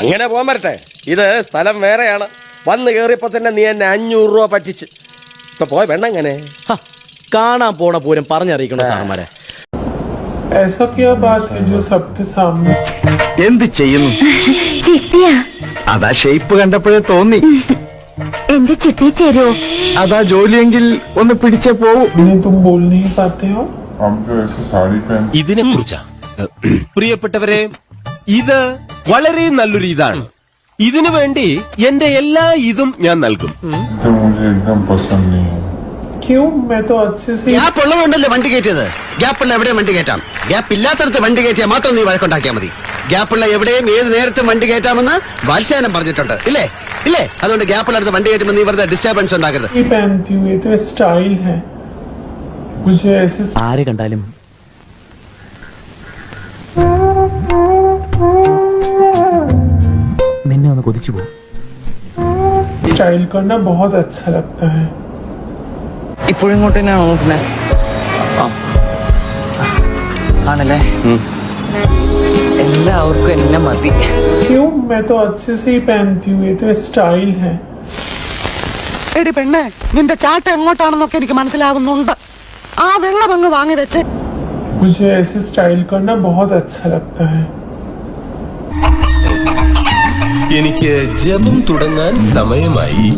അങ്ങനെ പോകാൻ വരട്ടെ. ഇത് സ്ഥലം വേറെയാണ്. വന്ന് കയറിയപ്പോ തന്നെ നീ എന്നെ 500 രൂപ പറ്റിച്ച്. ഇപ്പൊ പോയ പെണ്ണെങ്ങനെ? കാണാൻ പോണ പൂരം പറഞ്ഞറിയിക്കണോ സാറന്മാരെ? ऐसा क्या बात है जो सबके सामने? എന്ത് ചെയ്യുന്നു? ചിട്ടിയാ? അതാ ഷേപ്പ് കണ്ടപ്പോഴേ തോന്നി. എന്റെ ചിട്ടി ചേരോ? അതാ ജോലിയെങ്കിൽ ഒന്ന് പിടിച്ചേ പോവൂ. इन्हें तुम बोल नहीं पाते हो? हम जो ऐसे साड़ी पहन ഇതിനെ കുറിച്ചാ പ്രിയപ്പെട്ടവരെ, ഇത് വളരെ നല്ലൊരു ഇതാണ്. ഇതിനു വേണ്ടി എന്റെ എല്ലാ ഇതും ഞാൻ നൽകും. तो मुझे एकदम पसंद नहीं है. क्यों? मैं तो अच्छे से ഗ്യാപ്പ് ഉള്ളതുകൊണ്ടല്ലേ വണ്ടി കയറ്റിയത്. ഗ്യാപ്പുള്ള എവിടെയും വണ്ടി കയറ്റാം. ഗ്യാപ്പ് ഇല്ലാത്തടത്ത് വണ്ടി കയറ്റിയാൽ മാത്രം നീ വഴക്കുണ്ടാക്കിയാൽ മതി. ഗ്യാപ്പുള്ള എവിടെയും ഏത് നേരത്തും വണ്ടി കയറ്റാമെന്ന് വാത്സ്യായനം പറഞ്ഞിട്ടുണ്ട്. ഇല്ലേ? അതുകൊണ്ട് ഗ്യാപ്പുള്ളടത്ത് വണ്ടി കയറ്റുമ്പോൾ നീ വെറുതെ ഡിസ്റ്റർബൻസ് ഉണ്ടാക്കരുത്. ही पहनती हूँ, ये तो स्टाइल है. मुझे ऐसे ആര് കണ്ടാലും നിന്നെ ഒന്ന് കൊതിച്ചു പോകും. स्टाइल करना बहुत अच्छा लगता है. ഇപ്പോഴും ഇങ്ങോട്ട് തന്നെയാണോ നോക്കുന്നത്? ആണല്ലേ? എല്ലാവർക്കും എന്നെ മതി. क्यों? मैं तो अच्छे से ही पहनती हूँ, ये तो स्टाइल है. എടി പെണ്ണെ, നിന്റെ ചാട്ട എങ്ങോട്ടാണെന്നൊക്കെ എനിക്ക് മനസ്സിലാവുന്നുണ്ട്. ആ വെള്ളം അങ്ങ് വാങ്ങി വെച്ച്. मुझे ऐसे स्टाइल करना बहुत अच्छा लगता है. എനിക്ക് ജപം തുടങ്ങാൻ സമയമായി.